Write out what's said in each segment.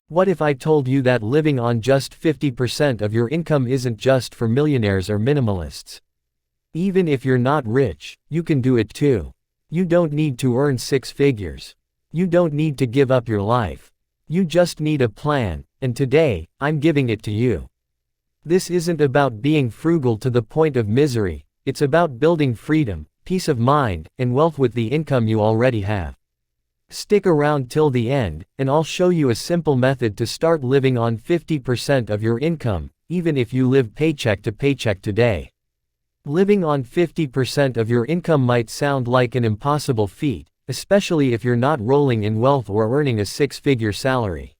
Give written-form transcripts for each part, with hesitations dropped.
What if I told you that living on just 50% of your income isn't just for millionaires or minimalists? Even if you're not rich, you can do it too. You don't need to earn six figures. You don't need to give up your life. You just need a plan, and today, I'm giving it to you. This isn't about being frugal to the point of misery, it's about building freedom, peace of mind, and wealth with the income you already have. Stick around till the end, and I'll show you a simple method to start living on 50% of your income, even if you live paycheck to paycheck today. Living on 50% of your income might sound like an impossible feat, especially if you're not rolling in wealth or earning a six-figure salary.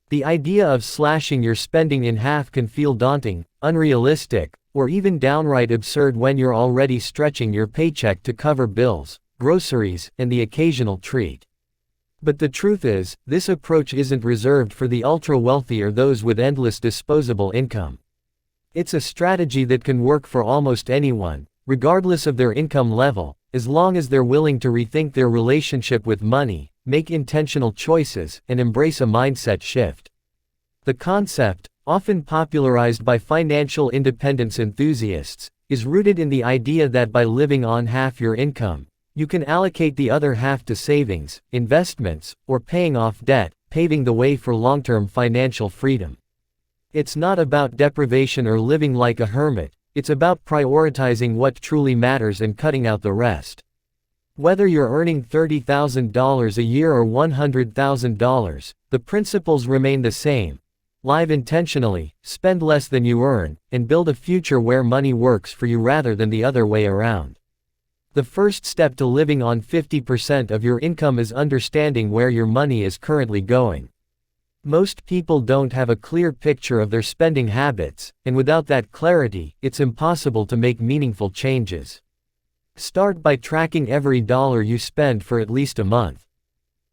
The idea of slashing your spending in half can feel daunting, unrealistic, or even downright absurd when you're already stretching your paycheck to cover bills, groceries, and the occasional treat. But the truth is, this approach isn't reserved for the ultra-wealthy or those with endless disposable income. It's a strategy that can work for almost anyone, regardless of their income level, as long as they're willing to rethink their relationship with money, make intentional choices, and embrace a mindset shift. The concept, often popularized by financial independence enthusiasts, is rooted in the idea that by living on half your income, you can allocate the other half to savings, investments, or paying off debt, paving the way for long-term financial freedom. It's not about deprivation or living like a hermit, it's about prioritizing what truly matters and cutting out the rest. Whether you're earning $30,000 a year or $100,000, the principles remain the same. Live intentionally, spend less than you earn, and build a future where money works for you rather than the other way around. The first step to living on 50% of your income is understanding where your money is currently going. Most people don't have a clear picture of their spending habits, and without that clarity, it's impossible to make meaningful changes. Start by tracking every dollar you spend for at least a month.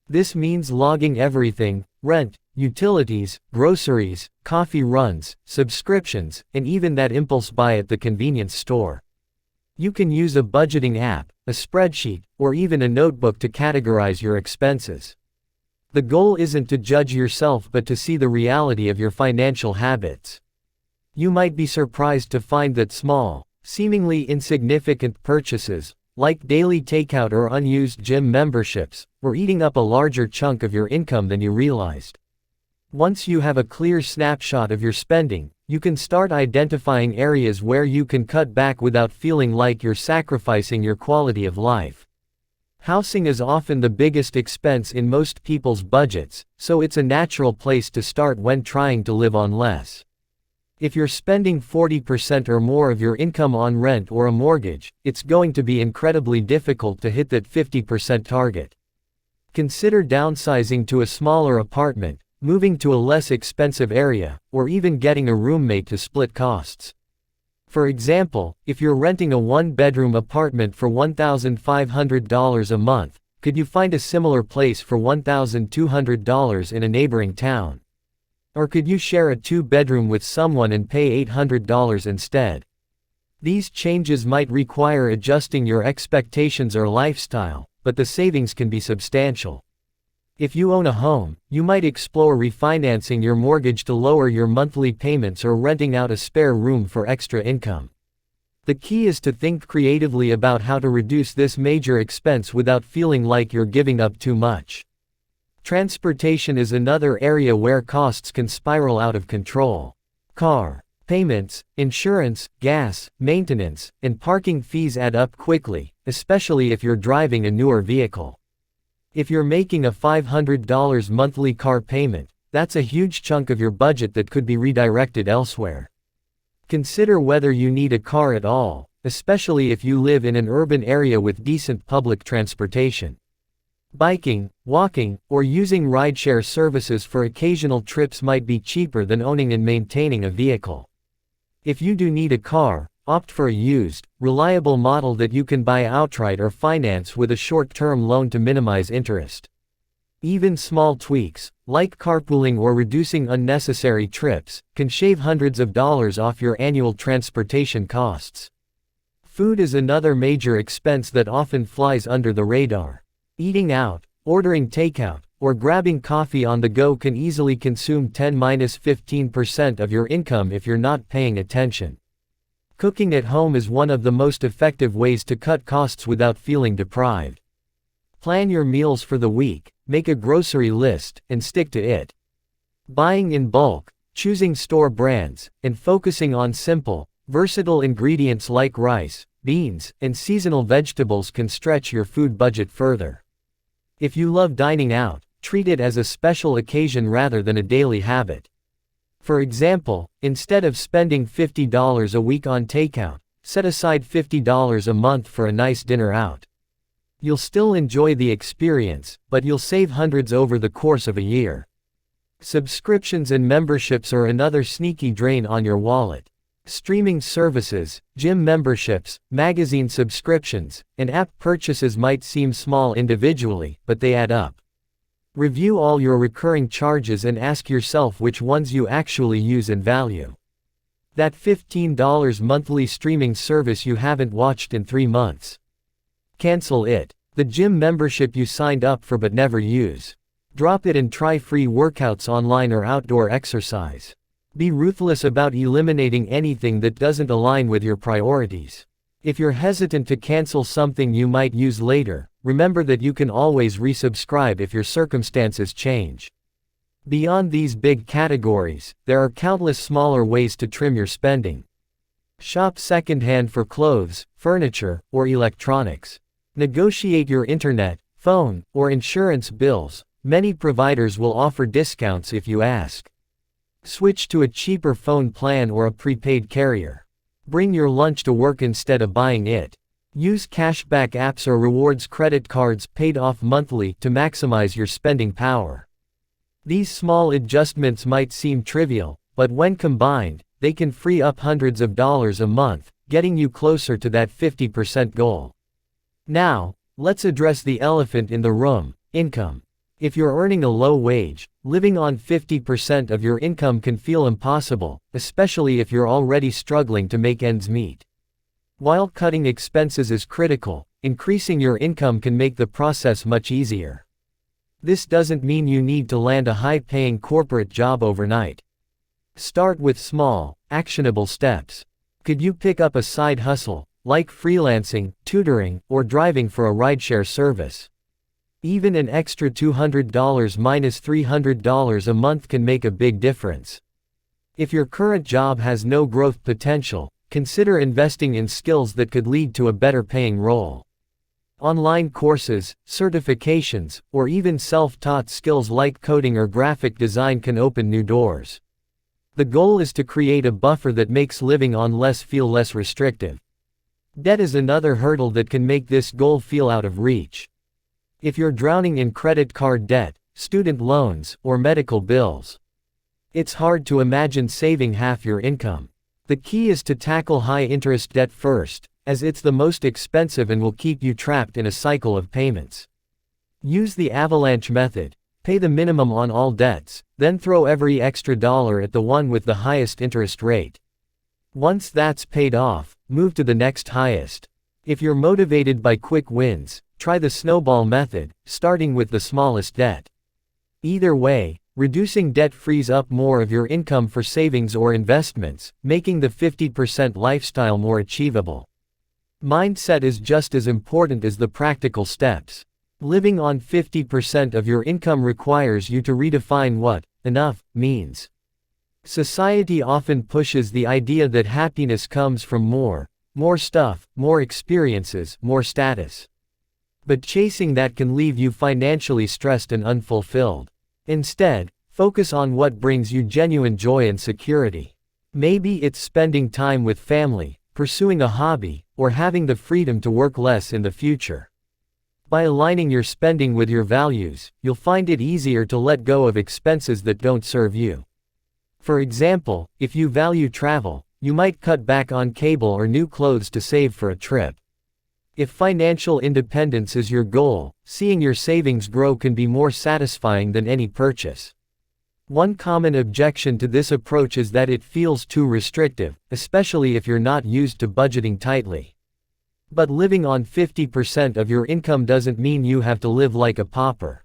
This means logging everything: rent, utilities, groceries, coffee runs, subscriptions, and even that impulse buy at the convenience store. You can use a budgeting app, a spreadsheet, or even a notebook to categorize your expenses. The goal isn't to judge yourself but to see the reality of your financial habits. You might be surprised to find that small, seemingly insignificant purchases, like daily takeout or unused gym memberships, were eating up a larger chunk of your income than you realized. Once you have a clear snapshot of your spending, you can start identifying areas where you can cut back without feeling like you're sacrificing your quality of life. Housing is often the biggest expense in most people's budgets, so it's a natural place to start when trying to live on less. If you're spending 40% or more of your income on rent or a mortgage, it's going to be incredibly difficult to hit that 50% target. Consider downsizing to a smaller apartment, moving to a less expensive area, or even getting a roommate to split costs. For example, if you're renting a one-bedroom apartment for $1,500 a month, could you find a similar place for $1,200 in a neighboring town? Or could you share a two-bedroom with someone and pay $800 instead? These changes might require adjusting your expectations or lifestyle, but the savings can be substantial. If you own a home, you might explore refinancing your mortgage to lower your monthly payments or renting out a spare room for extra income. The key is to think creatively about how to reduce this major expense without feeling like you're giving up too much. Transportation is another area where costs can spiral out of control. Car payments, insurance, gas, maintenance, and parking fees add up quickly, especially if you're driving a newer vehicle. If you're making a $500 monthly car payment, that's a huge chunk of your budget that could be redirected elsewhere. Consider whether you need a car at all, especially if you live in an urban area with decent public transportation. Biking, walking, or using rideshare services for occasional trips might be cheaper than owning and maintaining a vehicle. If you do need a car, opt for a used, reliable model that you can buy outright or finance with a short-term loan to minimize interest. Even small tweaks, like carpooling or reducing unnecessary trips, can shave hundreds of dollars off your annual transportation costs. Food is another major expense that often flies under the radar. Eating out, Ordering takeout, or grabbing coffee on the go can easily consume 10–15% of your income if you're not paying attention. Cooking at home is one of the most effective ways to cut costs without feeling deprived. Plan your meals for the week, make a grocery list, and stick to it. Buying in bulk, choosing store brands, and focusing on simple, versatile ingredients like rice, beans, and seasonal vegetables can stretch your food budget further. If you love dining out, treat it as a special occasion rather than a daily habit. For example, instead of spending $50 a week on takeout, set aside $50 a month for a nice dinner out. You'll still enjoy the experience, but you'll save hundreds over the course of a year. Subscriptions and memberships are another sneaky drain on your wallet. Streaming services, gym memberships, magazine subscriptions, and app purchases might seem small individually, but they add up. Review all your recurring charges and ask yourself which ones you actually use and value. That $15 monthly streaming service you haven't watched in 3 months. Cancel it. The gym membership you signed up for but never use. Drop it and try free workouts online or outdoor exercise. Be ruthless about eliminating anything that doesn't align with your priorities. If you're hesitant to cancel something you might use later, remember that you can always resubscribe if your circumstances change. Beyond these big categories, there are countless smaller ways to trim your spending. Shop secondhand for clothes, furniture, or electronics. Negotiate your internet, phone, or insurance bills. Many providers will offer discounts if you ask. Switch to a cheaper phone plan or a prepaid carrier. Bring your lunch to work instead of buying it. Use cashback apps or rewards credit cards paid off monthly to maximize your spending power. These small adjustments might seem trivial, but when combined, they can free up hundreds of dollars a month, getting you closer to that 50% goal. Now, let's address the elephant in the room: income. If you're earning a low wage, living on 50% of your income can feel impossible, especially if you're already struggling to make ends meet. While cutting expenses is critical, increasing your income can make the process much easier. This doesn't mean you need to land a high-paying corporate job overnight. Start with small, actionable steps. Could you pick up a side hustle, like freelancing, tutoring, or driving for a rideshare service? Even an extra $200 - $300 a month can make a big difference. If your current job has no growth potential, consider investing in skills that could lead to a better paying role. Online courses, certifications, or even self-taught skills like coding or graphic design can open new doors. The goal is to create a buffer that makes living on less feel less restrictive. Debt is another hurdle that can make this goal feel out of reach. If you're drowning in credit card debt, student loans, or medical bills, it's hard to imagine saving half your income. The key is to tackle high-interest debt first, as it's the most expensive and will keep you trapped in a cycle of payments. Use the avalanche method. Pay the minimum on all debts, then throw every extra dollar at the one with the highest interest rate. Once that's paid off, move to the next highest. If you're motivated by quick wins, try the snowball method, starting with the smallest debt. Either way, reducing debt frees up more of your income for savings or investments, making the 50% lifestyle more achievable. Mindset is just as important as the practical steps. Living on 50% of your income requires you to redefine what enough means. Society often pushes the idea that happiness comes from more stuff, more experiences, more status. But chasing that can leave you financially stressed and unfulfilled. Instead, focus on what brings you genuine joy and security. Maybe it's spending time with family, pursuing a hobby, or having the freedom to work less in the future. By aligning your spending with your values, you'll find it easier to let go of expenses that don't serve you. For example, if you value travel, you might cut back on cable or new clothes to save for a trip. If financial independence is your goal, seeing your savings grow can be more satisfying than any purchase. One common objection to this approach is that it feels too restrictive, especially if you're not used to budgeting tightly. But living on 50% of your income doesn't mean you have to live like a pauper.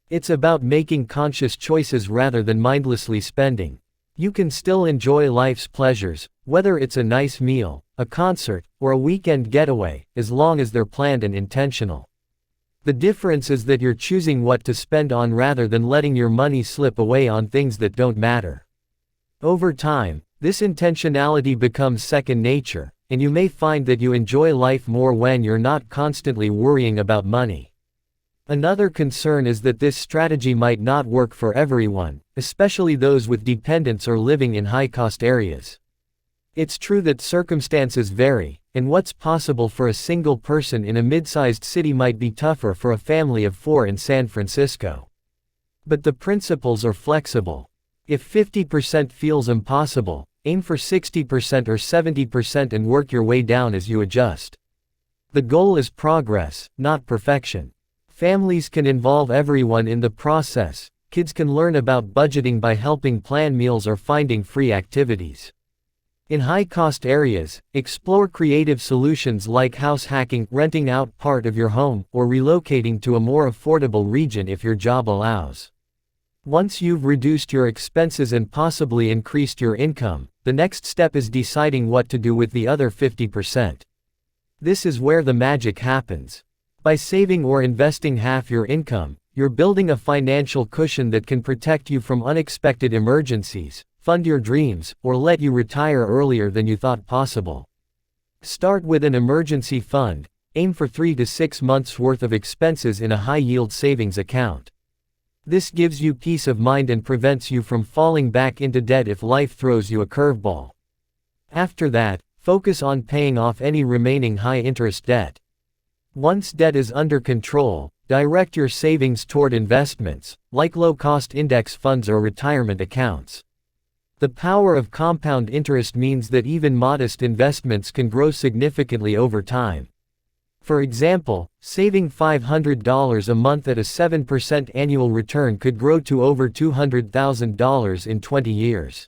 It's about making conscious choices rather than mindlessly spending. You can still enjoy life's pleasures, whether it's a nice meal, a concert, or a weekend getaway, as long as they're planned and intentional. The difference is that you're choosing what to spend on rather than letting your money slip away on things that don't matter. Over time, this intentionality becomes second nature, and you may find that you enjoy life more when you're not constantly worrying about money. Another concern is that this strategy might not work for everyone, especially those with dependents or living in high-cost areas. It's true that circumstances vary, and what's possible for a single person in a mid-sized city might be tougher for a family of 4 in San Francisco. But the principles are flexible. If 50% feels impossible, aim for 60% or 70% and work your way down as you adjust. The goal is progress, not perfection. Families can involve everyone in the process. Kids can learn about budgeting by helping plan meals or finding free activities. In high-cost areas, explore creative solutions like house hacking, renting out part of your home, or relocating to a more affordable region if your job allows. Once you've reduced your expenses and possibly increased your income, the next step is deciding what to do with the other 50%. This is where the magic happens. By saving or investing half your income, you're building a financial cushion that can protect you from unexpected emergencies, fund your dreams, or let you retire earlier than you thought possible. Start with an emergency fund. Aim for 3 to 6 months' worth of expenses in a high-yield savings account. This gives you peace of mind and prevents you from falling back into debt if life throws you a curveball. After that, focus on paying off any remaining high-interest debt. Once debt is under control, direct your savings toward investments, like low-cost index funds or retirement accounts. The power of compound interest means that even modest investments can grow significantly over time. For example, saving $500 a month at a 7% annual return could grow to over $200,000 in 20 years.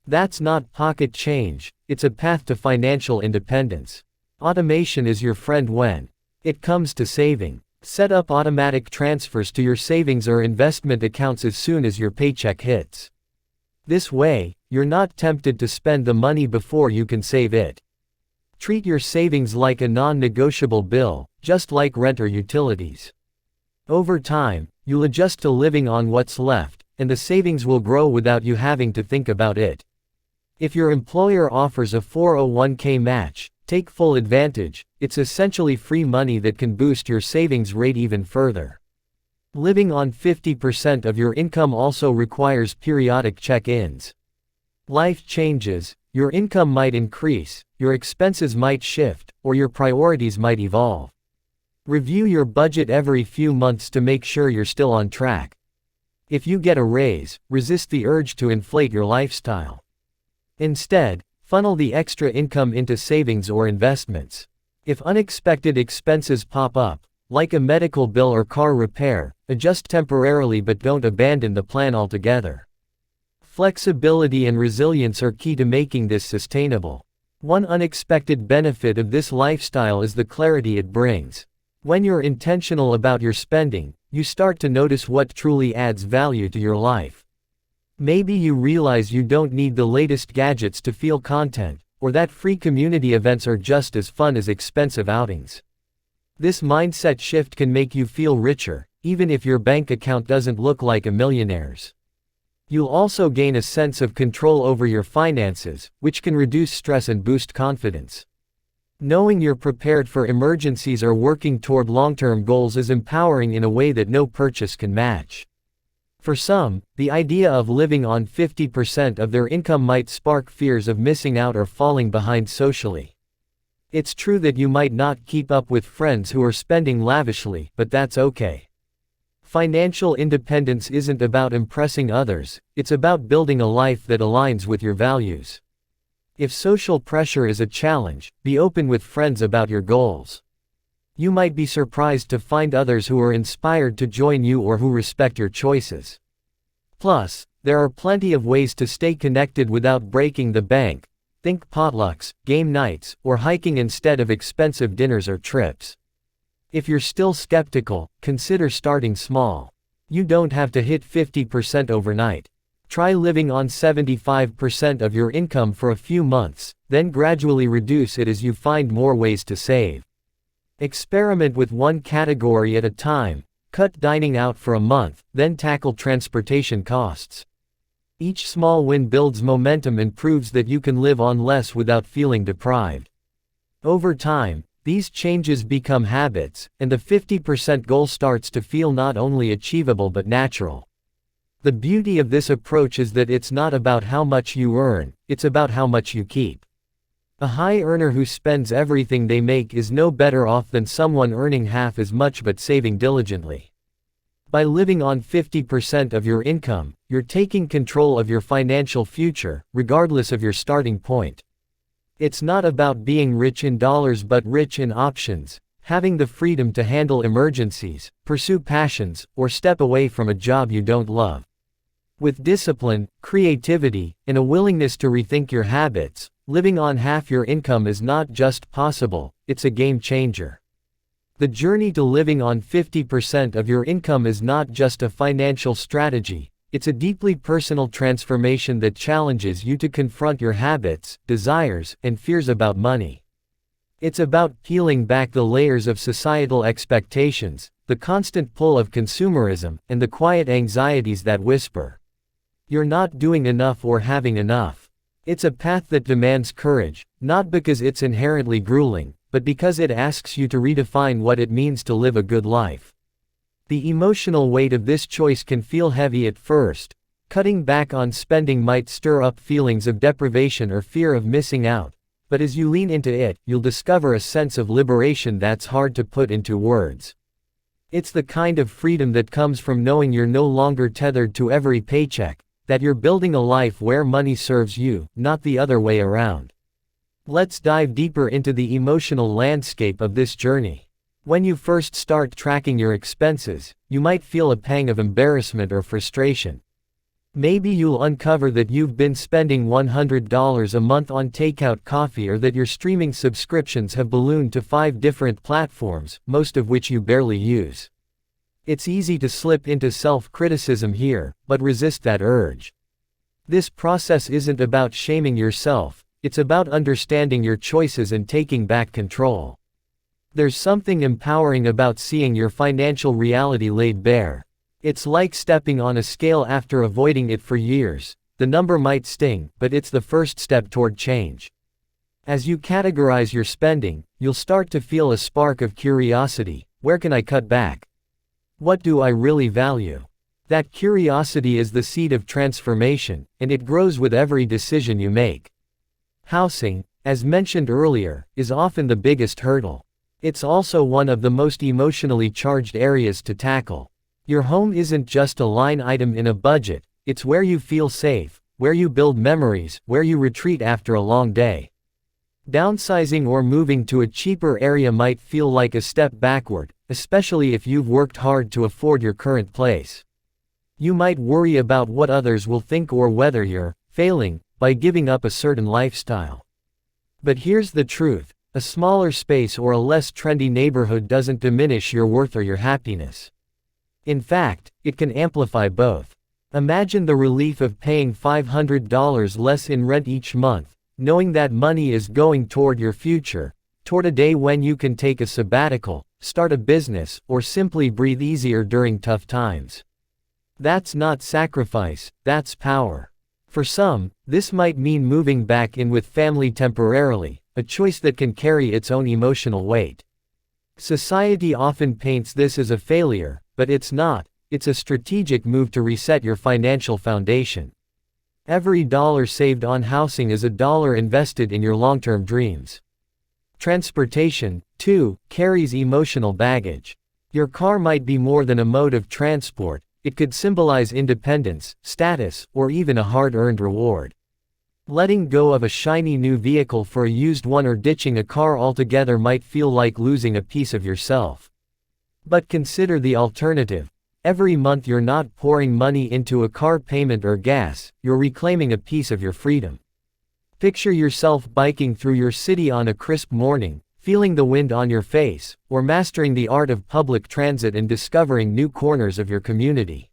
That's not pocket change, it's a path to financial independence. Automation is your friend when it comes to saving. Set up automatic transfers to your savings or investment accounts as soon as your paycheck hits. This way, you're not tempted to spend the money before you can save it. Treat your savings like a non-negotiable bill, just like rent or utilities. Over time, you'll adjust to living on what's left, and the savings will grow without you having to think about it. If your employer offers a 401k match, take full advantage. It's essentially free money that can boost your savings rate even further. Living on 50% of your income also requires periodic check-ins. Life changes, your income might increase, your expenses might shift, or your priorities might evolve. Review your budget every few months to make sure you're still on track. If you get a raise, resist the urge to inflate your lifestyle. Instead, funnel the extra income into savings or investments. If unexpected expenses pop up, like a medical bill or car repair, adjust temporarily but don't abandon the plan altogether. Flexibility and resilience are key to making this sustainable. One unexpected benefit of this lifestyle is the clarity it brings. When you're intentional about your spending, you start to notice what truly adds value to your life. Maybe you realize you don't need the latest gadgets to feel content, or that free community events are just as fun as expensive outings. This mindset shift can make you feel richer, even if your bank account doesn't look like a millionaire's. You'll also gain a sense of control over your finances, which can reduce stress and boost confidence. Knowing you're prepared for emergencies or working toward long-term goals is empowering in a way that no purchase can match. For some, the idea of living on 50% of their income might spark fears of missing out or falling behind socially. It's true that you might not keep up with friends who are spending lavishly, but that's okay. Financial independence isn't about impressing others, it's about building a life that aligns with your values. If social pressure is a challenge, be open with friends about your goals. You might be surprised to find others who are inspired to join you or who respect your choices. Plus, there are plenty of ways to stay connected without breaking the bank. Think potlucks, game nights, or hiking instead of expensive dinners or trips. If you're still skeptical, consider starting small. You don't have to hit 50% overnight. Try living on 75% of your income for a few months, then gradually reduce it as you find more ways to save. Experiment with one category at a time. Cut dining out for a month, then tackle transportation costs. Each small win builds momentum and proves that you can live on less without feeling deprived. Over time, these changes become habits, and the 50% goal starts to feel not only achievable but natural. The beauty of this approach is that it's not about how much you earn, it's about how much you keep. A high earner who spends everything they make is no better off than someone earning half as much but saving diligently. By living on 50% of your income, you're taking control of your financial future, regardless of your starting point. It's not about being rich in dollars but rich in options, having the freedom to handle emergencies, pursue passions, or step away from a job you don't love. With discipline, creativity, and a willingness to rethink your habits, living on half your income is not just possible, it's a game changer. The journey to living on 50% of your income is not just a financial strategy, it's a deeply personal transformation that challenges you to confront your habits, desires, and fears about money. It's about peeling back the layers of societal expectations, the constant pull of consumerism, and the quiet anxieties that whisper, "You're not doing enough or having enough." It's a path that demands courage, not because it's inherently grueling, but because it asks you to redefine what it means to live a good life. The emotional weight of this choice can feel heavy at first. Cutting back on spending might stir up feelings of deprivation or fear of missing out, but as you lean into it, you'll discover a sense of liberation that's hard to put into words. It's the kind of freedom that comes from knowing you're no longer tethered to every paycheck, that you're building a life where money serves you, not the other way around. Let's dive deeper into the emotional landscape of this journey. When you first start tracking your expenses, you might feel a pang of embarrassment or frustration. Maybe you'll uncover that you've been spending $100 a month on takeout coffee, or that your streaming subscriptions have ballooned to 5 different platforms, most of which you barely use. It's easy to slip into self-criticism here, but resist that urge. This process isn't about shaming yourself, it's about understanding your choices and taking back control. There's something empowering about seeing your financial reality laid bare. It's like stepping on a scale after avoiding it for years. The number might sting, but it's the first step toward change. As you categorize your spending, you'll start to feel a spark of curiosity. Where can I cut back? What do I really value? That curiosity is the seed of transformation, and it grows with every decision you make. Housing, as mentioned earlier, is often the biggest hurdle. It's also one of the most emotionally charged areas to tackle. Your home isn't just a line item in a budget, it's where you feel safe, where you build memories, where you retreat after a long day. Downsizing or moving to a cheaper area might feel like a step backward, especially if you've worked hard to afford your current place. You might worry about what others will think or whether you're failing by giving up a certain lifestyle. But here's the truth. A smaller space or a less trendy neighborhood doesn't diminish your worth or your happiness. In fact, it can amplify both. Imagine the relief of paying $500 less in rent each month, knowing that money is going toward your future, toward a day when you can take a sabbatical, start a business, or simply breathe easier during tough times. That's not sacrifice, that's power. For some, this might mean moving back in with family temporarily, a choice that can carry its own emotional weight. Society often paints this as a failure, but it's not. It's a strategic move to reset your financial foundation. Every dollar saved on housing is a dollar invested in your long-term dreams. Transportation, too, carries emotional baggage. Your car might be more than a mode of transport, it could symbolize independence, status, or even a hard-earned reward. Letting go of a shiny new vehicle for a used one or ditching a car altogether might feel like losing a piece of yourself. But consider the alternative. Every month you're not pouring money into a car payment or gas, you're reclaiming a piece of your freedom. Picture yourself biking through your city on a crisp morning, feeling the wind on your face, or mastering the art of public transit and discovering new corners of your community.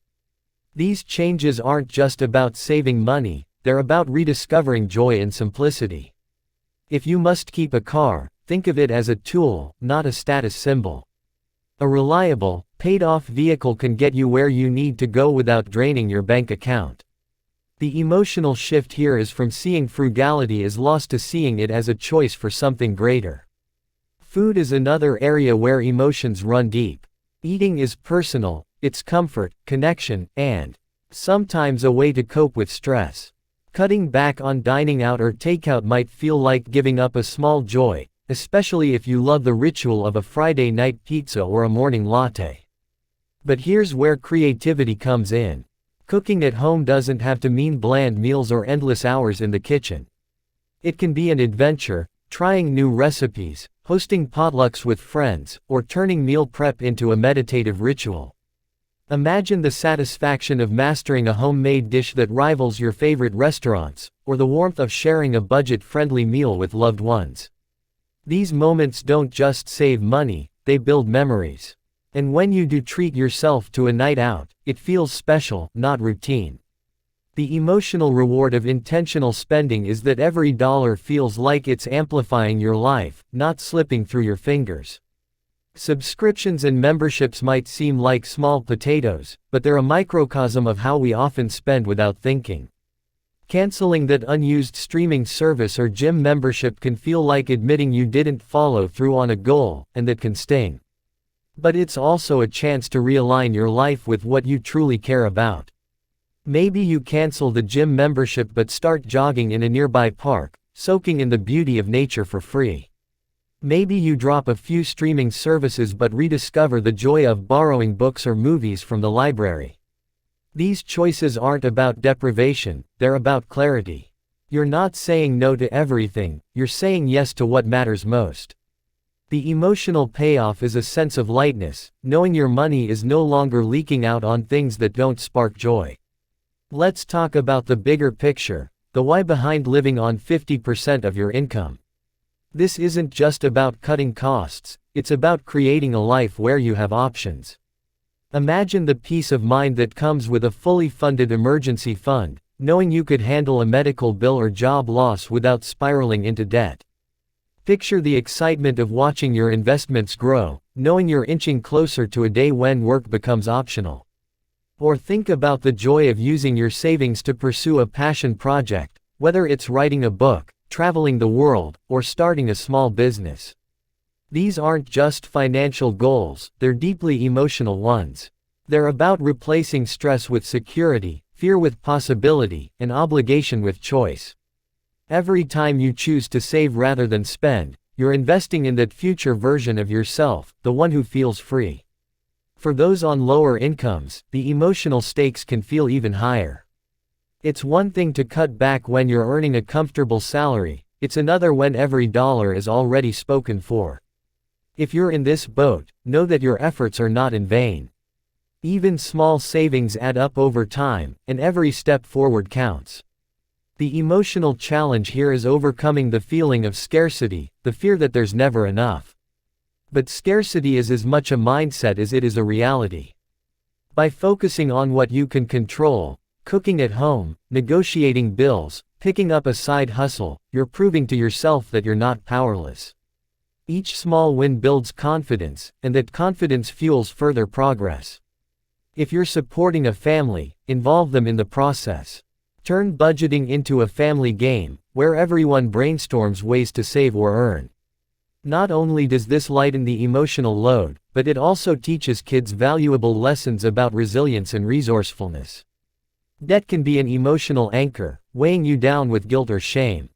These changes aren't just about saving money, they're about rediscovering joy and simplicity. If you must keep a car, think of it as a tool, not a status symbol. A reliable, paid-off vehicle can get you where you need to go without draining your bank account. The emotional shift here is from seeing frugality as loss to seeing it as a choice for something greater. Food is another area where emotions run deep. Eating is personal, it's comfort, connection, and sometimes a way to cope with stress. Cutting back on dining out or takeout might feel like giving up a small joy, especially if you love the ritual of a Friday night pizza or a morning latte. But here's where creativity comes in. Cooking at home doesn't have to mean bland meals or endless hours in the kitchen. It can be an adventure, trying new recipes, hosting potlucks with friends, or turning meal prep into a meditative ritual. Imagine the satisfaction of mastering a homemade dish that rivals your favorite restaurants, or the warmth of sharing a budget-friendly meal with loved ones. These moments don't just save money, they build memories. And when you do treat yourself to a night out, it feels special, not routine. The emotional reward of intentional spending is that every dollar feels like it's amplifying your life, not slipping through your fingers. Subscriptions and memberships might seem like small potatoes, but they're a microcosm of how we often spend without thinking. Canceling that unused streaming service or gym membership can feel like admitting you didn't follow through on a goal, and that can sting. But it's also a chance to realign your life with what you truly care about. Maybe you cancel the gym membership but start jogging in a nearby park, soaking in the beauty of nature for free. Maybe you drop a few streaming services but rediscover the joy of borrowing books or movies from the library. These choices aren't about deprivation, they're about clarity. You're not saying no to everything, you're saying yes to what matters most. The emotional payoff is a sense of lightness, knowing your money is no longer leaking out on things that don't spark joy. Let's talk about the bigger picture, the why behind living on 50% of your income. This isn't just about cutting costs, it's about creating a life where you have options. Imagine the peace of mind that comes with a fully funded emergency fund, knowing you could handle a medical bill or job loss without spiraling into debt. Picture the excitement of watching your investments grow, knowing you're inching closer to a day when work becomes optional. Or think about the joy of using your savings to pursue a passion project, whether it's writing a book, traveling the world, or starting a small business. These aren't just financial goals, they're deeply emotional ones. They're about replacing stress with security, fear with possibility, and obligation with choice. Every time you choose to save rather than spend, you're investing in that future version of yourself, the one who feels free. For those on lower incomes, the emotional stakes can feel even higher. It's one thing to cut back when you're earning a comfortable salary, it's another when every dollar is already spoken for. If you're in this boat, know that your efforts are not in vain. Even small savings add up over time, and every step forward counts. The emotional challenge here is overcoming the feeling of scarcity, the fear that there's never enough. But scarcity is as much a mindset as it is a reality. By focusing on what you can control, cooking at home, negotiating bills, picking up a side hustle, you're proving to yourself that you're not powerless. Each small win builds confidence, and that confidence fuels further progress. If you're supporting a family, involve them in the process. Turn budgeting into a family game, where everyone brainstorms ways to save or earn. Not only does this lighten the emotional load, but it also teaches kids valuable lessons about resilience and resourcefulness. Debt can be an emotional anchor, weighing you down with guilt or shame.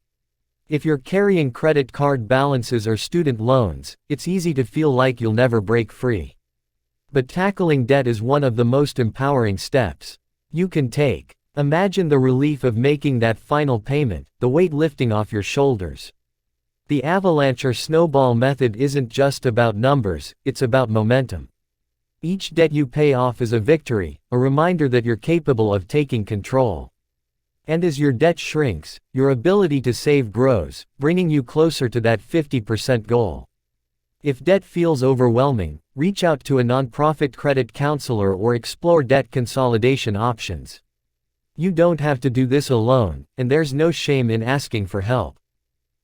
If you're carrying credit card balances or student loans, it's easy to feel like you'll never break free. But tackling debt is one of the most empowering steps you can take. Imagine the relief of making that final payment, the weight lifting off your shoulders. The avalanche or snowball method isn't just about numbers, it's about momentum. Each debt you pay off is a victory, a reminder that you're capable of taking control. And as your debt shrinks, your ability to save grows, bringing you closer to that 50% goal. If debt feels overwhelming, reach out to a nonprofit credit counselor or explore debt consolidation options. You don't have to do this alone, and there's no shame in asking for help.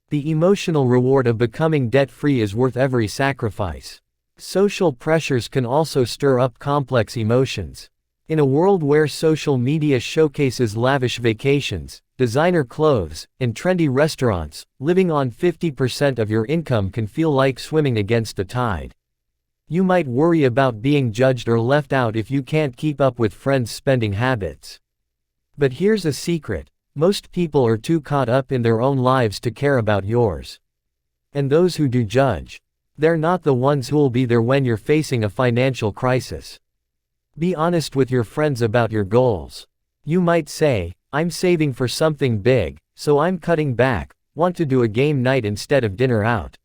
The emotional reward of becoming debt-free is worth every sacrifice. Social pressures can also stir up complex emotions. In a world where social media showcases lavish vacations, designer clothes, and trendy restaurants, living on 50% of your income can feel like swimming against the tide. You might worry about being judged or left out if you can't keep up with friends' spending habits. But here's a secret: most people are too caught up in their own lives to care about yours. And those who do judge, they're not the ones who'll be there when you're facing a financial crisis. Be honest with your friends about your goals. You might say, "I'm saving for something big, so I'm cutting back, want to do a game night instead of dinner out."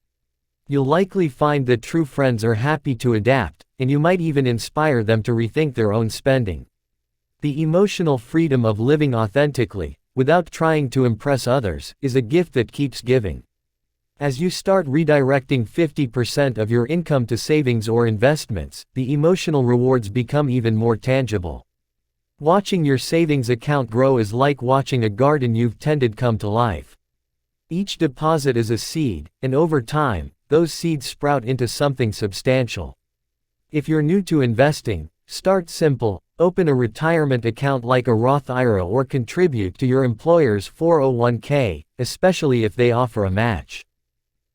You'll likely find that true friends are happy to adapt, and you might even inspire them to rethink their own spending. The emotional freedom of living authentically, without trying to impress others, is a gift that keeps giving. As you start redirecting 50% of your income to savings or investments, the emotional rewards become even more tangible. Watching your savings account grow is like watching a garden you've tended come to life. Each deposit is a seed, and over time, those seeds sprout into something substantial. If you're new to investing, start simple. Open a retirement account like a Roth IRA or contribute to your employer's 401k, especially if they offer a match.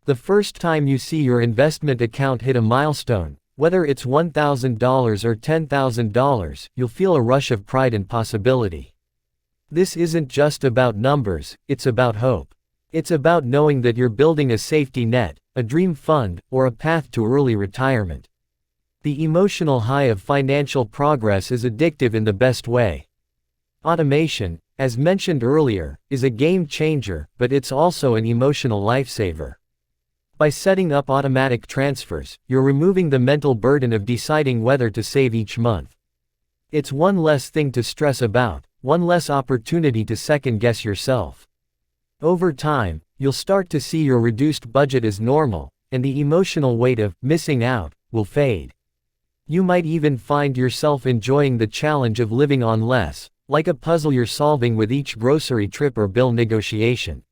The first time you see your investment account hit a milestone, whether it's $1,000 or $10,000, you'll feel a rush of pride and possibility. This isn't just about numbers, it's about hope. It's about knowing that you're building a safety net, a dream fund, or a path to early retirement. The emotional high of financial progress is addictive in the best way. Automation, as mentioned earlier, is a game changer, but it's also an emotional lifesaver. By setting up automatic transfers, you're removing the mental burden of deciding whether to save each month. It's one less thing to stress about, one less opportunity to second-guess yourself. Over time, you'll start to see your reduced budget as normal, and the emotional weight of missing out will fade. You might even find yourself enjoying the challenge of living on less, like a puzzle you're solving with each grocery trip or bill negotiation.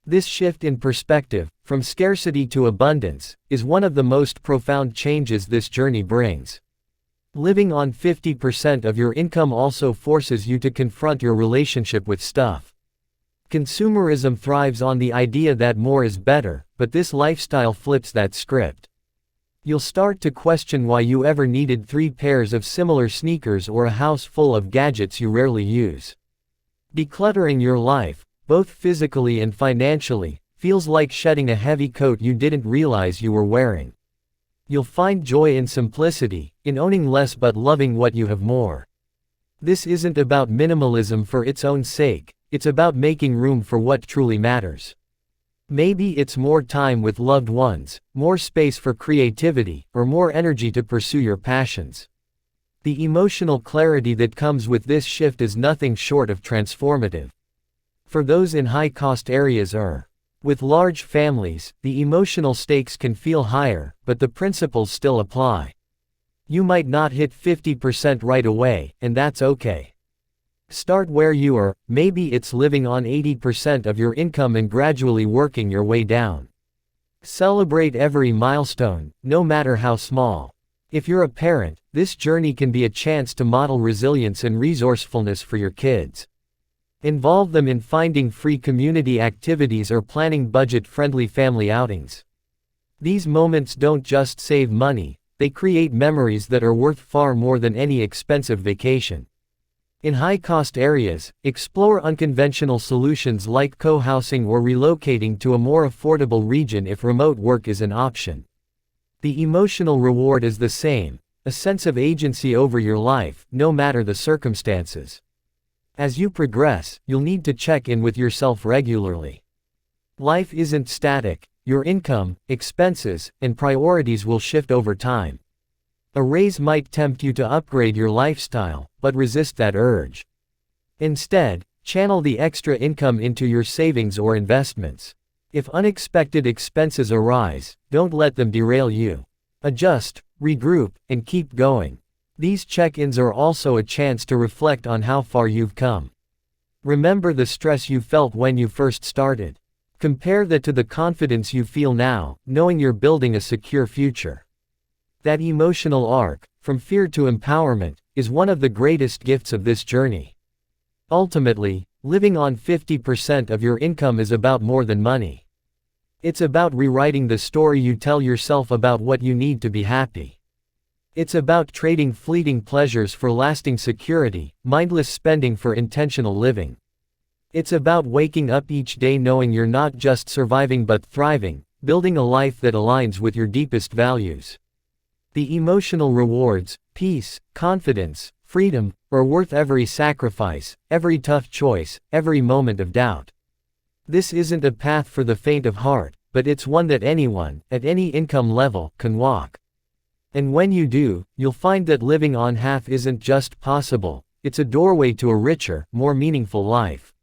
This shift in perspective, from scarcity to abundance, is one of the most profound changes this journey brings. Living on 50% of your income also forces you to confront your relationship with stuff. Consumerism thrives on the idea that more is better, but this lifestyle flips that script. You'll start to question why you ever needed 3 pairs of similar sneakers or a house full of gadgets you rarely use. Decluttering your life, both physically and financially, feels like shedding a heavy coat you didn't realize you were wearing. You'll find joy in simplicity, in owning less but loving what you have more. This isn't about minimalism for its own sake, it's about making room for what truly matters. Maybe it's more time with loved ones, more space for creativity, or more energy to pursue your passions. The emotional clarity that comes with this shift is nothing short of transformative. For those in high-cost areas or with large families, the emotional stakes can feel higher, but the principles still apply. You might not hit 50% right away, and that's okay. Start where you are, maybe it's living on 80% of your income and gradually working your way down. Celebrate every milestone, no matter how small. If you're a parent, this journey can be a chance to model resilience and resourcefulness for your kids. Involve them in finding free community activities or planning budget-friendly family outings. These moments don't just save money, they create memories that are worth far more than any expensive vacation. In high-cost areas, explore unconventional solutions like co-housing or relocating to a more affordable region if remote work is an option. The emotional reward is the same, a sense of agency over your life, no matter the circumstances. As you progress, you'll need to check in with yourself regularly. Life isn't static, your income, expenses, and priorities will shift over time. A raise might tempt you to upgrade your lifestyle, but resist that urge. Instead, Channel the extra income into your savings or investments. If unexpected expenses arise, don't let them derail you. Adjust, regroup, and keep going. These check-ins are also a chance to reflect on how far you've come. Remember the stress you felt when you first started. Compare that to the confidence you feel now, knowing you're building a secure future. That emotional arc, from fear to empowerment, is one of the greatest gifts of this journey. Ultimately, living on 50% of your income is about more than money. It's about rewriting the story you tell yourself about what you need to be happy. It's about trading fleeting pleasures for lasting security, mindless spending for intentional living. It's about waking up each day knowing you're not just surviving but thriving, building a life that aligns with your deepest values. The emotional rewards, peace, confidence, freedom, are worth every sacrifice, every tough choice, every moment of doubt. This isn't a path for the faint of heart, but it's one that anyone, at any income level, can walk. And when you do, you'll find that living on half isn't just possible, it's a doorway to a richer, more meaningful life.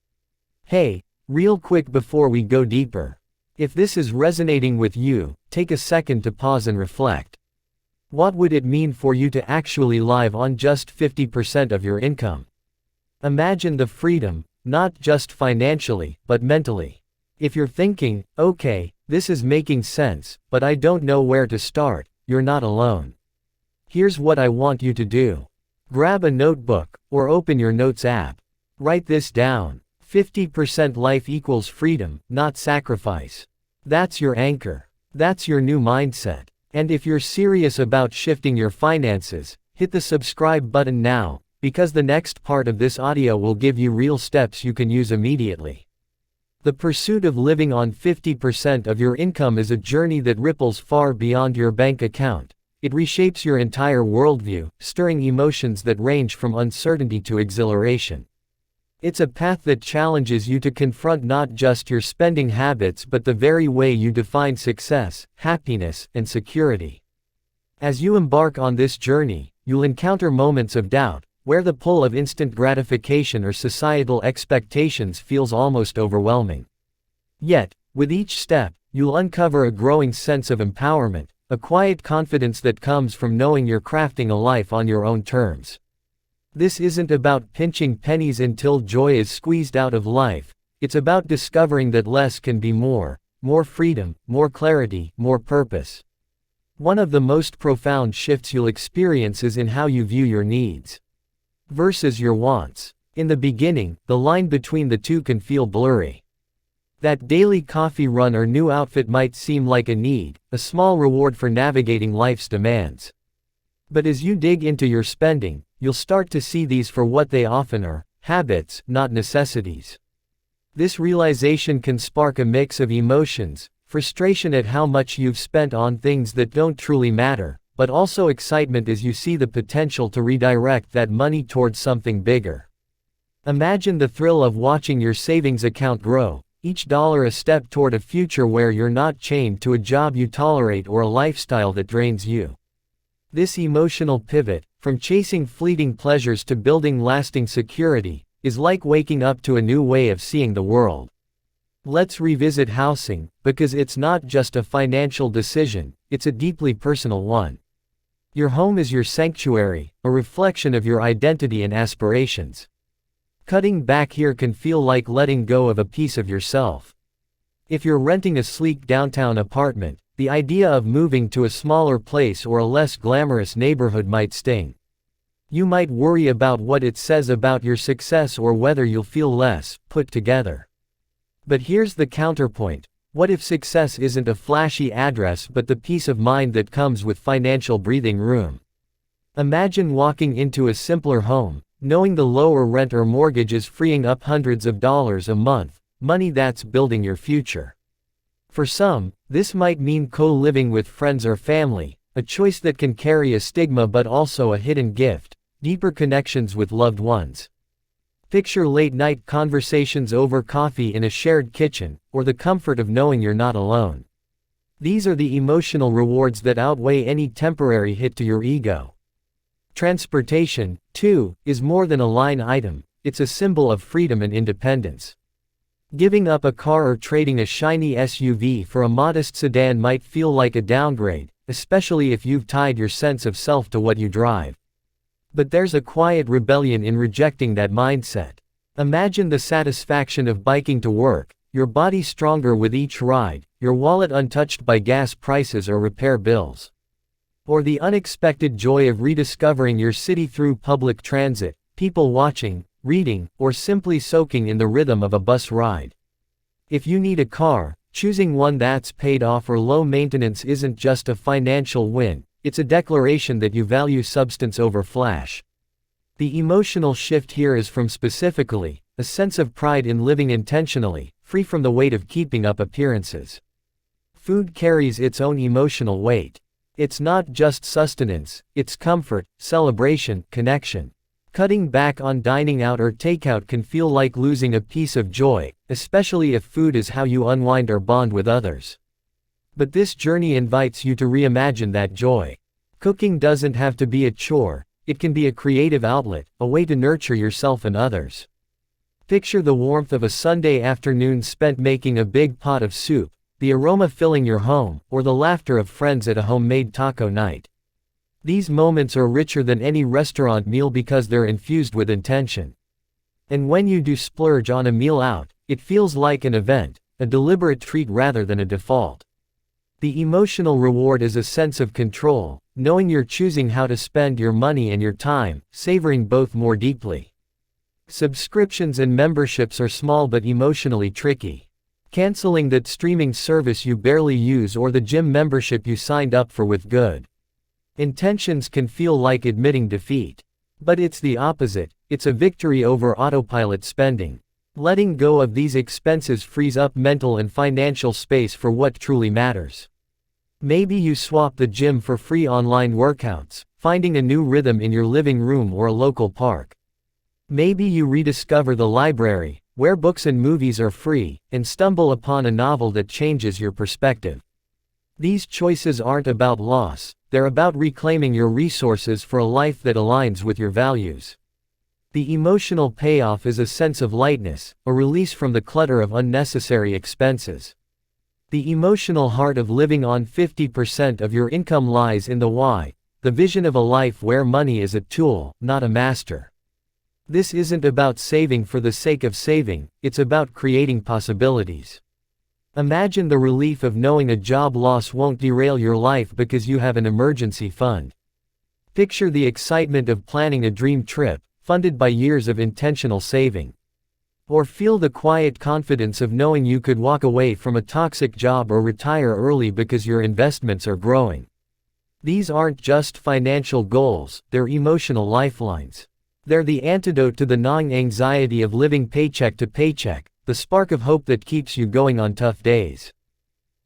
Hey, real quick before we go deeper. If this is resonating with you, take a second to pause and reflect. What would it mean for you to actually live on just 50% of your income? Imagine the freedom, not just financially, but mentally. If you're thinking, okay, this is making sense, but I don't know where to start, you're not alone. Here's what I want you to do. Grab a notebook, or open your notes app. Write this down. 50% life equals freedom, not sacrifice. That's your anchor. That's your new mindset. And if you're serious about shifting your finances, hit the subscribe button now, because the next part of this audio will give you real steps you can use immediately. The pursuit of living on 50% of your income is a journey that ripples far beyond your bank account. It reshapes your entire worldview, stirring emotions that range from uncertainty to exhilaration. It's a path that challenges you to confront not just your spending habits but the very way you define success, happiness, and security. As you embark on this journey, you'll encounter moments of doubt, where the pull of instant gratification or societal expectations feels almost overwhelming. Yet, with each step, you'll uncover a growing sense of empowerment, a quiet confidence that comes from knowing you're crafting a life on your own terms. This isn't about pinching pennies until joy is squeezed out of life, it's about discovering that less can be more freedom, more clarity, more purpose. One of the most profound shifts you'll experience is in how you view your needs versus your wants. In the beginning, the line between the two can feel blurry. That daily coffee run or new outfit might seem like a need, a small reward for navigating life's demands. But as you dig into your spending, you'll start to see these for what they often are, habits, not necessities. This realization can spark a mix of emotions, frustration at how much you've spent on things that don't truly matter, but also excitement as you see the potential to redirect that money towards something bigger. Imagine the thrill of watching your savings account grow, each dollar a step toward a future where you're not chained to a job you tolerate or a lifestyle that drains you. This emotional pivot, from chasing fleeting pleasures to building lasting security, is like waking up to a new way of seeing the world. Let's revisit housing, because it's not just a financial decision, it's a deeply personal one. Your home is your sanctuary, a reflection of your identity and aspirations. Cutting back here can feel like letting go of a piece of yourself. If you're renting a sleek downtown apartment, the idea of moving to a smaller place or a less glamorous neighborhood might sting. You might worry about what it says about your success or whether you'll feel less put together. But here's the counterpoint. What if success isn't a flashy address but the peace of mind that comes with financial breathing room? Imagine walking into a simpler home, knowing the lower rent or mortgage is freeing up hundreds of dollars a month, money that's building your future. For some, this might mean co-living with friends or family, a choice that can carry a stigma but also a hidden gift, deeper connections with loved ones. Picture late-night conversations over coffee in a shared kitchen, or the comfort of knowing you're not alone. These are the emotional rewards that outweigh any temporary hit to your ego. Transportation, too, is more than a line item. it's a symbol of freedom and independence. Giving up a car or trading a shiny SUV for a modest sedan might feel like a downgrade, especially if you've tied your sense of self to what you drive. But there's a quiet rebellion in rejecting that mindset. Imagine the satisfaction of biking to work, your body stronger with each ride, your wallet untouched by gas prices or repair bills. Or the unexpected joy of rediscovering your city through public transit, people watching, reading, or simply soaking in the rhythm of a bus ride. If you need a car, choosing one that's paid off or low maintenance isn't just a financial win, it's a declaration that you value substance over flash. The emotional shift here is from specifically, a sense of pride in living intentionally, free from the weight of keeping up appearances. Food carries its own emotional weight. It's not just sustenance, it's comfort, celebration, connection. Cutting back on dining out or takeout can feel like losing a piece of joy, especially if food is how you unwind or bond with others. But this journey invites you to reimagine that joy. Cooking doesn't have to be a chore, it can be a creative outlet, a way to nurture yourself and others. Picture the warmth of a Sunday afternoon spent making a big pot of soup, the aroma filling your home, or the laughter of friends at a homemade taco night. These moments are richer than any restaurant meal because they're infused with intention. And when you do splurge on a meal out, it feels like an event, a deliberate treat rather than a default. The emotional reward is a sense of control, knowing you're choosing how to spend your money and your time, savoring both more deeply. Subscriptions and memberships are small but emotionally tricky. Canceling that streaming service you barely use or the gym membership you signed up for with good intentions can feel like admitting defeat. But it's the opposite, it's a victory over autopilot spending. Letting go of these expenses frees up mental and financial space for what truly matters. Maybe you swap the gym for free online workouts, finding a new rhythm in your living room or a local park. Maybe you rediscover the library, where books and movies are free, and stumble upon a novel that changes your perspective. These choices aren't about loss, they're about reclaiming your resources for a life that aligns with your values. The emotional payoff is a sense of lightness, a release from the clutter of unnecessary expenses. The emotional heart of living on 50% of your income lies in the why, the vision of a life where money is a tool, not a master. This isn't about saving for the sake of saving, it's about creating possibilities. Imagine the relief of knowing a job loss won't derail your life because you have an emergency fund. Picture the excitement of planning a dream trip, funded by years of intentional saving. Or feel the quiet confidence of knowing you could walk away from a toxic job or retire early because your investments are growing. These aren't just financial goals, they're emotional lifelines. They're the antidote to the gnawing anxiety of living paycheck to paycheck, the spark of hope that keeps you going on tough days.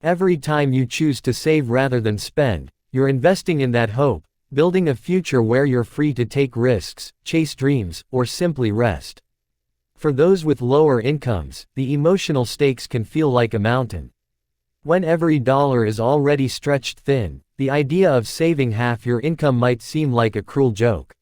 Every time you choose to save rather than spend, you're investing in that hope, building a future where you're free to take risks, chase dreams, or simply rest. For those with lower incomes, the emotional stakes can feel like a mountain. When every dollar is already stretched thin, the idea of saving half your income might seem like a cruel joke.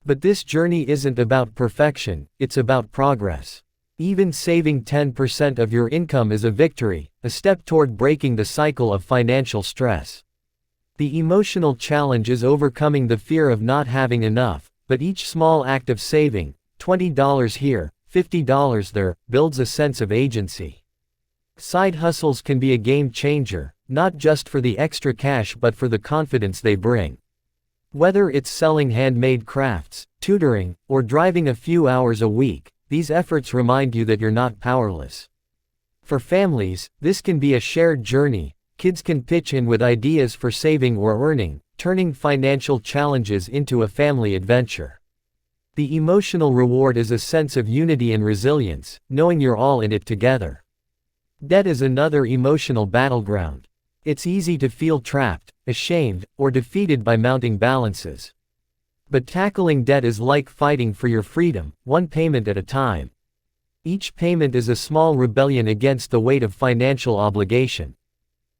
But this journey isn't about perfection, it's about progress. Even saving 10% of your income is a victory, a step toward breaking the cycle of financial stress. The emotional challenge is overcoming the fear of not having enough, but each small act of saving, $20 here, $50 there, builds a sense of agency. Side hustles can be a game changer, not just for the extra cash but for the confidence they bring. Whether it's selling handmade crafts, tutoring, or driving a few hours a week, these efforts remind you that you're not powerless. For families, this can be a shared journey. Kids can pitch in with ideas for saving or earning, turning financial challenges into a family adventure. The emotional reward is a sense of unity and resilience, knowing you're all in it together. Debt is another emotional battleground. It's easy to feel trapped, ashamed, or defeated by mounting balances. But tackling debt is like fighting for your freedom, one payment at a time. Each payment is a small rebellion against the weight of financial obligation.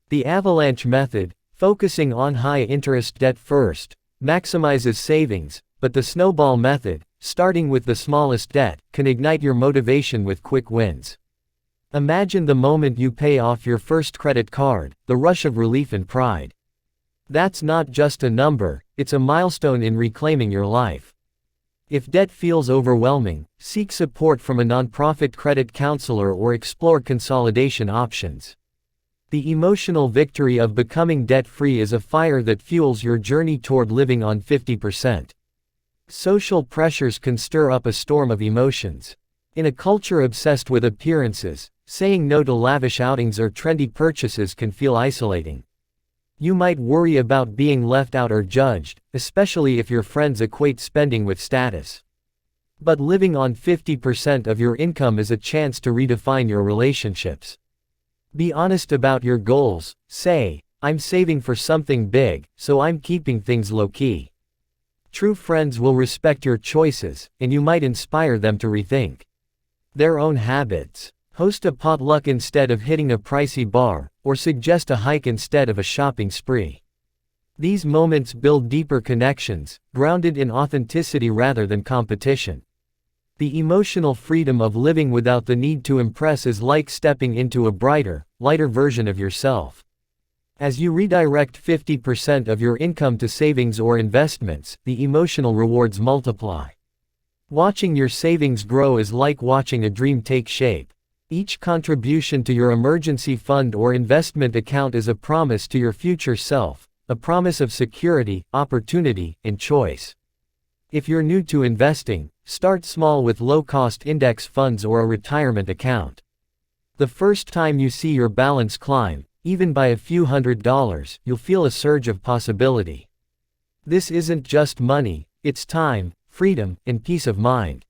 The avalanche method, focusing on high-interest debt first, maximizes savings, but the snowball method, starting with the smallest debt, can ignite your motivation with quick wins. Imagine the moment you pay off your first credit card, the rush of relief and pride. That's not just a number, it's a milestone in reclaiming your life. If debt feels overwhelming, seek support from a nonprofit credit counselor or explore consolidation options. The emotional victory of becoming debt-free is a fire that fuels your journey toward living on 50%. Social pressures can stir up a storm of emotions. In a culture obsessed with appearances, saying no to lavish outings or trendy purchases can feel isolating. You might worry about being left out or judged, especially if your friends equate spending with status. But living on 50% of your income is a chance to redefine your relationships. Be honest about your goals. Say, I'm saving for something big, so I'm keeping things low-key. True friends will respect your choices, and you might inspire them to rethink their own habits. Host a potluck instead of hitting a pricey bar, or suggest a hike instead of a shopping spree. These moments build deeper connections, grounded in authenticity rather than competition. The emotional freedom of living without the need to impress is like stepping into a brighter, lighter version of yourself. As you redirect 50% of your income to savings or investments, the emotional rewards multiply. Watching your savings grow is like watching a dream take shape. Each contribution to your emergency fund or investment account is a promise to your future self, a promise of security, opportunity, and choice. If you're new to investing, start small with low-cost index funds or a retirement account. The first time you see your balance climb, even by a few $100s, you'll feel a surge of possibility. This isn't just money, it's time, freedom, and peace of mind.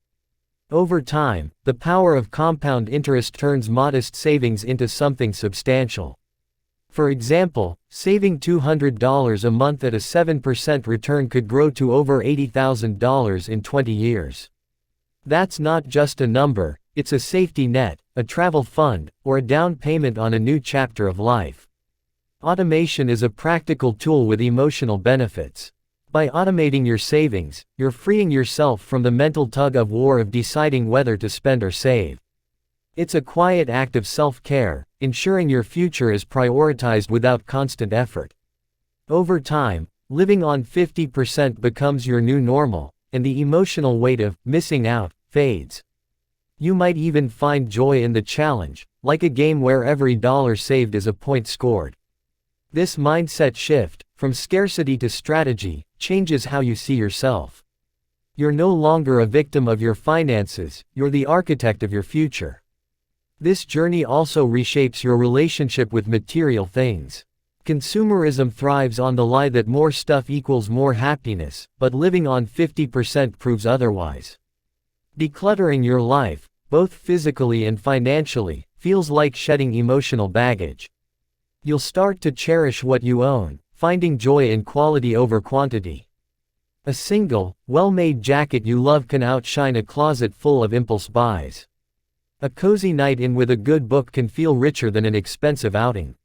Over time, the power of compound interest turns modest savings into something substantial. For example, saving $200 a month at a 7% return could grow to over $80,000 in 20 years. That's not just a number, it's a safety net, a travel fund, or a down payment on a new chapter of life. Automation is a practical tool with emotional benefits. By automating your savings, you're freeing yourself from the mental tug-of-war of deciding whether to spend or save. It's a quiet act of self-care, ensuring your future is prioritized without constant effort. Over time, living on 50% becomes your new normal, and the emotional weight of missing out fades. You might even find joy in the challenge, like a game where every dollar saved is a point scored. This mindset shift, from scarcity to strategy, changes how you see yourself. You're no longer a victim of your finances, you're the architect of your future. This journey also reshapes your relationship with material things. Consumerism thrives on the lie that more stuff equals more happiness, but living on 50% proves otherwise. Decluttering your life, both physically and financially, feels like shedding emotional baggage. You'll start to cherish what you own, finding joy in quality over quantity. A single, well-made jacket you love can outshine a closet full of impulse buys. A cozy night in with a good book can feel richer than an expensive outing.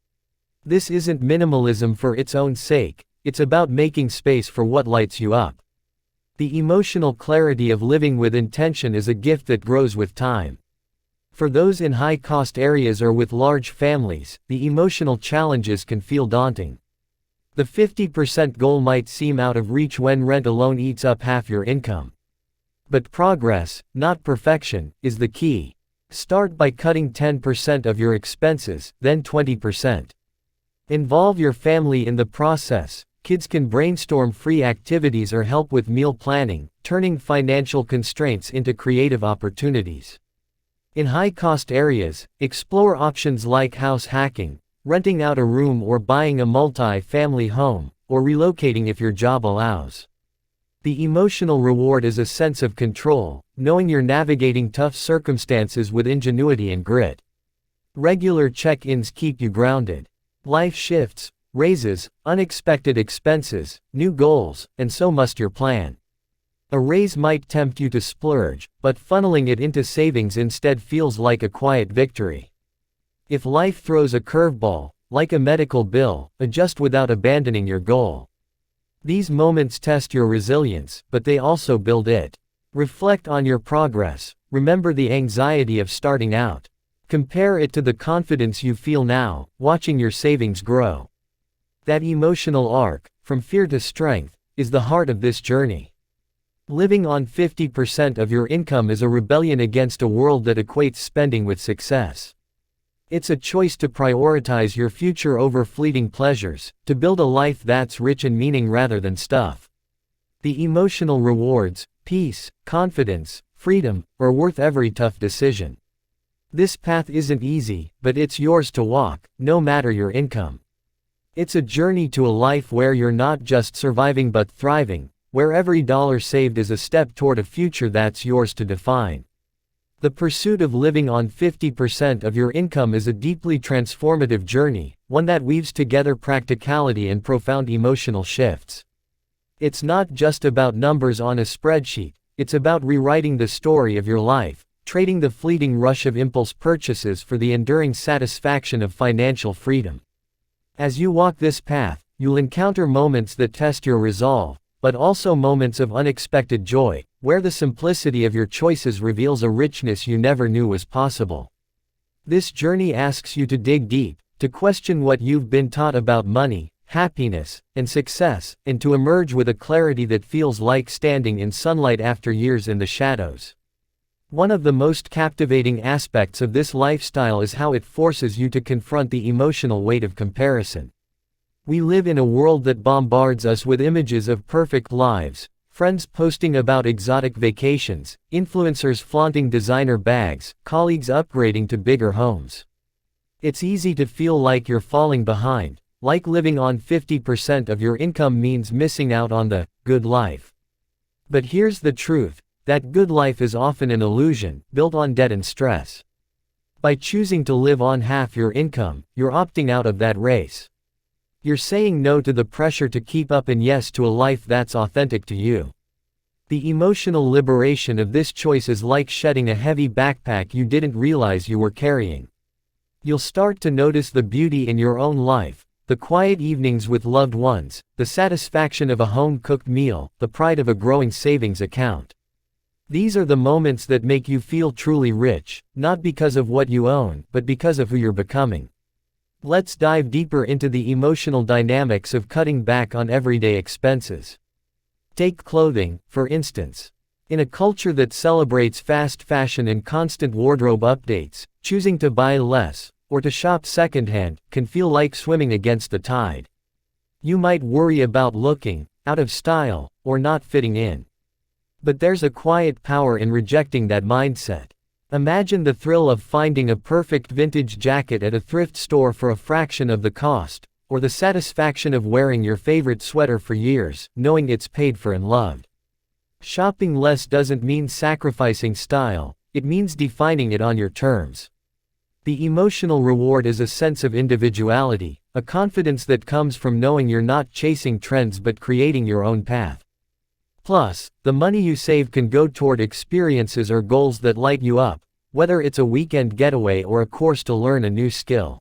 This isn't minimalism for its own sake, it's about making space for what lights you up. The emotional clarity of living with intention is a gift that grows with time. For those in high-cost areas or with large families, the emotional challenges can feel daunting. The 50% goal might seem out of reach when rent alone eats up half your income. But progress, not perfection, is the key. Start by cutting 10% of your expenses, then 20%. Involve your family in the process. Kids can brainstorm free activities or help with meal planning, turning financial constraints into creative opportunities. In high-cost areas, explore options like house hacking, renting out a room or buying a multi-family home, or relocating if your job allows. The emotional reward is a sense of control, knowing you're navigating tough circumstances with ingenuity and grit. Regular check-ins keep you grounded. Life shifts, raises, unexpected expenses, new goals, and so must your plan. A raise might tempt you to splurge, but funneling it into savings instead feels like a quiet victory. If life throws a curveball, like a medical bill, adjust without abandoning your goal. These moments test your resilience, but they also build it. Reflect on your progress, remember the anxiety of starting out. Compare it to the confidence you feel now, watching your savings grow. That emotional arc, from fear to strength, is the heart of this journey. Living on 50% of your income is a rebellion against a world that equates spending with success. It's a choice to prioritize your future over fleeting pleasures, to build a life that's rich in meaning rather than stuff. The emotional rewards, peace, confidence, freedom, are worth every tough decision. This path isn't easy, but it's yours to walk, no matter your income. It's a journey to a life where you're not just surviving but thriving, where every dollar saved is a step toward a future that's yours to define. The pursuit of living on 50% of your income is a deeply transformative journey, one that weaves together practicality and profound emotional shifts. It's not just about numbers on a spreadsheet, it's about rewriting the story of your life, trading the fleeting rush of impulse purchases for the enduring satisfaction of financial freedom. As you walk this path, you'll encounter moments that test your resolve, but also moments of unexpected joy, where the simplicity of your choices reveals a richness you never knew was possible. This journey asks you to dig deep, to question what you've been taught about money, happiness, and success, and to emerge with a clarity that feels like standing in sunlight after years in the shadows. One of the most captivating aspects of this lifestyle is how it forces you to confront the emotional weight of comparison. We live in a world that bombards us with images of perfect lives, friends posting about exotic vacations, influencers flaunting designer bags, colleagues upgrading to bigger homes. It's easy to feel like you're falling behind, like living on 50% of your income means missing out on the good life. But here's the truth. That good life is often an illusion, built on debt and stress. By choosing to live on half your income, you're opting out of that race. You're saying no to the pressure to keep up and yes to a life that's authentic to you. The emotional liberation of this choice is like shedding a heavy backpack you didn't realize you were carrying. You'll start to notice the beauty in your own life, the quiet evenings with loved ones, the satisfaction of a home-cooked meal, the pride of a growing savings account. These are the moments that make you feel truly rich, not because of what you own, but because of who you're becoming. Let's dive deeper into the emotional dynamics of cutting back on everyday expenses. Take clothing, for instance. In a culture that celebrates fast fashion and constant wardrobe updates, choosing to buy less, or to shop secondhand, can feel like swimming against the tide. You might worry about looking out of style, or not fitting in. But there's a quiet power in rejecting that mindset. Imagine the thrill of finding a perfect vintage jacket at a thrift store for a fraction of the cost, or the satisfaction of wearing your favorite sweater for years, knowing it's paid for and loved. Shopping less doesn't mean sacrificing style, it means defining it on your terms. The emotional reward is a sense of individuality, a confidence that comes from knowing you're not chasing trends but creating your own path. Plus, the money you save can go toward experiences or goals that light you up, whether it's a weekend getaway or a course to learn a new skill.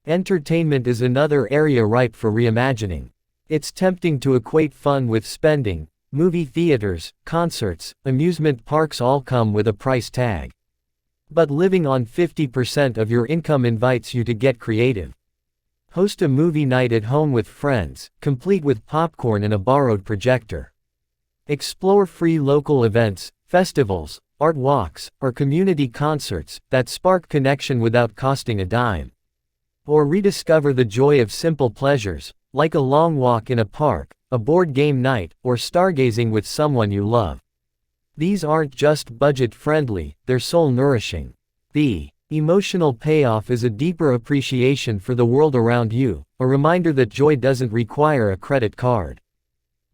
Entertainment is another area ripe for reimagining. It's tempting to equate fun with spending. Movie theaters, concerts, amusement parks all come with a price tag. But living on 50% of your income invites you to get creative. Host a movie night at home with friends, complete with popcorn and a borrowed projector. Explore free local events, festivals, art walks, or community concerts that spark connection without costing a dime. Or rediscover the joy of simple pleasures, like a long walk in a park, a board game night, or stargazing with someone you love. These aren't just budget-friendly, they're soul-nourishing. The emotional payoff is a deeper appreciation for the world around you, a reminder that joy doesn't require a credit card.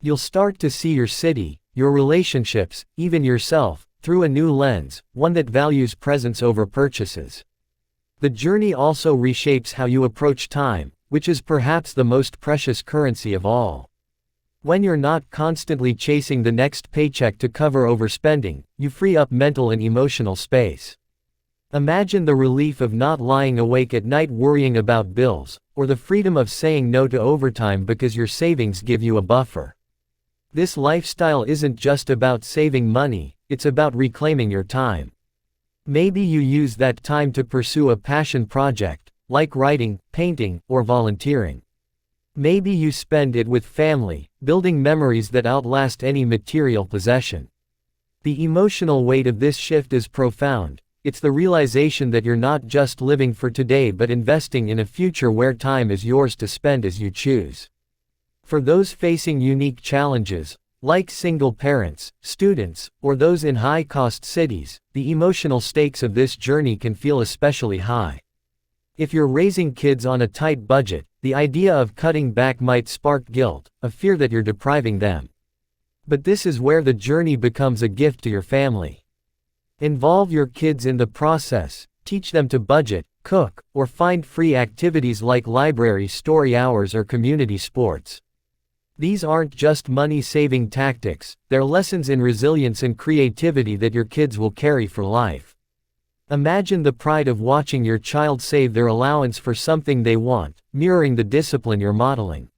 You'll start to see your city, your relationships, even yourself, through a new lens, one that values presence over purchases. The journey also reshapes how you approach time, which is perhaps the most precious currency of all. When you're not constantly chasing the next paycheck to cover overspending, you free up mental and emotional space. Imagine the relief of not lying awake at night worrying about bills, or the freedom of saying no to overtime because your savings give you a buffer. This lifestyle isn't just about saving money, it's about reclaiming your time. Maybe you use that time to pursue a passion project, like writing, painting, or volunteering. Maybe you spend it with family, building memories that outlast any material possession. The emotional weight of this shift is profound. It's the realization that you're not just living for today but investing in a future where time is yours to spend as you choose. For those facing unique challenges, like single parents, students, or those in high-cost cities, the emotional stakes of this journey can feel especially high. If you're raising kids on a tight budget, the idea of cutting back might spark guilt, a fear that you're depriving them. But this is where the journey becomes a gift to your family. Involve your kids in the process, teach them to budget, cook, or find free activities like library story hours or community sports. These aren't just money-saving tactics, they're lessons in resilience and creativity that your kids will carry for life. Imagine the pride of watching your child save their allowance for something they want, mirroring the discipline you're modeling.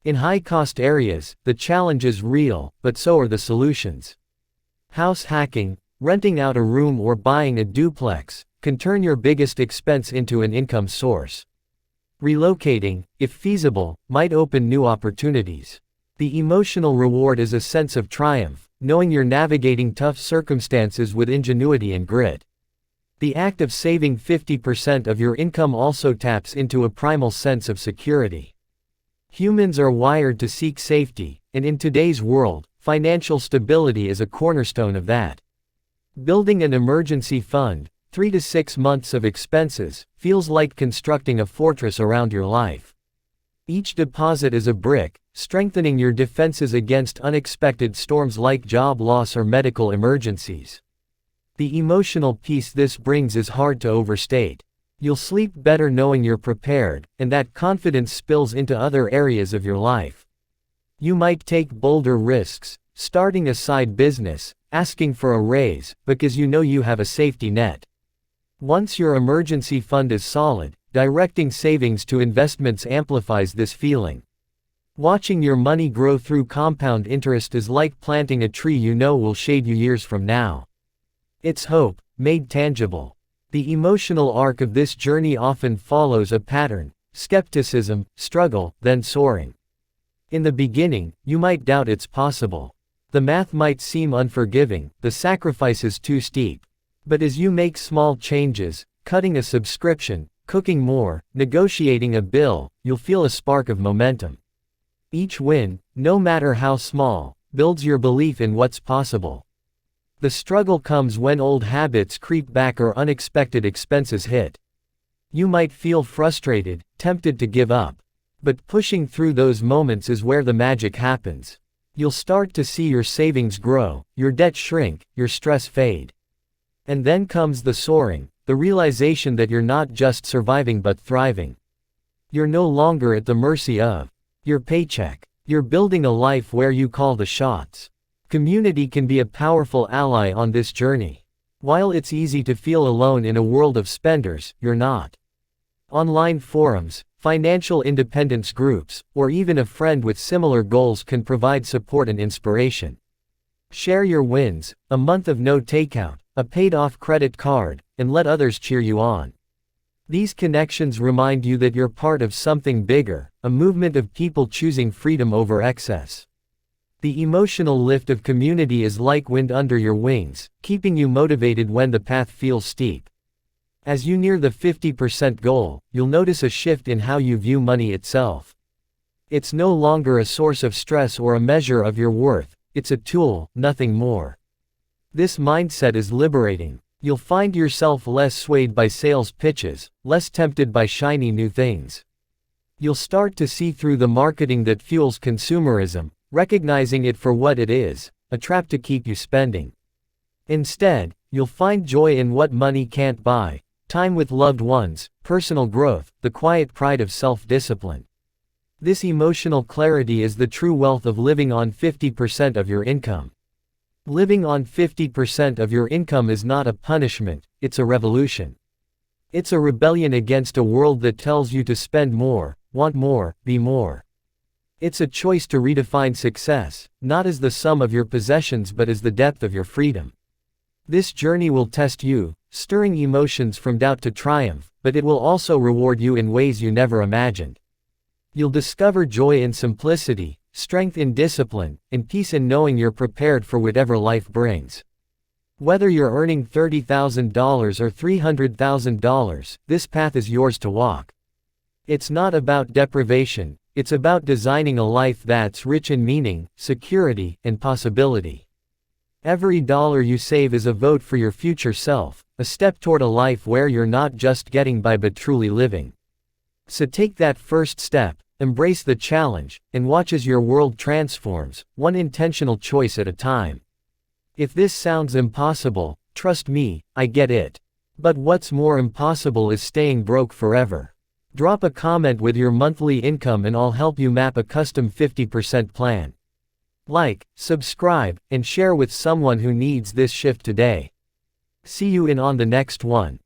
In high-cost areas, the challenge is real, but so are the solutions. House hacking, renting out a room or buying a duplex, can turn your biggest expense into an income source. Relocating, if feasible, might open new opportunities. The emotional reward is a sense of triumph, knowing you're navigating tough circumstances with ingenuity and grit. The act of saving 50% of your income also taps into a primal sense of security. Humans are wired to seek safety, and in today's world, financial stability is a cornerstone of that. Building an emergency fund, 3 to 6 months of expenses, feels like constructing a fortress around your life. Each deposit is a brick, strengthening your defenses against unexpected storms like job loss or medical emergencies. The emotional peace this brings is hard to overstate. You'll sleep better knowing you're prepared, and that confidence spills into other areas of your life. You might take bolder risks, starting a side business, asking for a raise, because you know you have a safety net. Once your emergency fund is solid, directing savings to investments amplifies this feeling. Watching your money grow through compound interest is like planting a tree you know will shade you years from now. It's hope, made tangible. The emotional arc of this journey often follows a pattern: skepticism, struggle, then soaring. In the beginning, you might doubt it's possible. The math might seem unforgiving, the sacrifices too steep. But as you make small changes, cutting a subscription, cooking more, negotiating a bill, you'll feel a spark of momentum. Each win, no matter how small, builds your belief in what's possible. The struggle comes when old habits creep back or unexpected expenses hit. You might feel frustrated, tempted to give up. But pushing through those moments is where the magic happens. You'll start to see your savings grow, your debt shrink, your stress fade. And then comes the soaring, the realization that you're not just surviving but thriving. You're no longer at the mercy of your paycheck. You're building a life where you call the shots. Community can be a powerful ally on this journey. While it's easy to feel alone in a world of spenders, you're not. Online forums, financial independence groups, or even a friend with similar goals can provide support and inspiration. Share your wins, a month of no takeout, a paid-off credit card, and let others cheer you on. These connections remind you that you're part of something bigger, a movement of people choosing freedom over excess. The emotional lift of community is like wind under your wings, keeping you motivated when the path feels steep. As you near the 50% goal, you'll notice a shift in how you view money itself. It's no longer a source of stress or a measure of your worth, it's a tool, nothing more. This mindset is liberating. You'll find yourself less swayed by sales pitches, less tempted by shiny new things. You'll start to see through the marketing that fuels consumerism, recognizing it for what it is, a trap to keep you spending. Instead, you'll find joy in what money can't buy: time with loved ones, personal growth, the quiet pride of self-discipline. This emotional clarity is the true wealth of living on 50% of your income. Living on 50% of your income is not a punishment, it's a revolution. It's a rebellion against a world that tells you to spend more, want more, be more. It's a choice to redefine success, not as the sum of your possessions but as the depth of your freedom. This journey will test you, stirring emotions from doubt to triumph, but it will also reward you in ways you never imagined. You'll discover joy in simplicity, strength in discipline, and peace in knowing you're prepared for whatever life brings. Whether you're earning $30,000 or $300,000, this path is yours to walk. It's not about deprivation, it's about designing a life that's rich in meaning, security, and possibility. Every dollar you save is a vote for your future self, a step toward a life where you're not just getting by but truly living. So take that first step, embrace the challenge, and watch as your world transforms, one intentional choice at a time. If this sounds impossible, trust me, I get it. But what's more impossible is staying broke forever. Drop a comment with your monthly income and I'll help you map a custom 50% plan. Like, subscribe, and share with someone who needs this shift today. See you on the next one.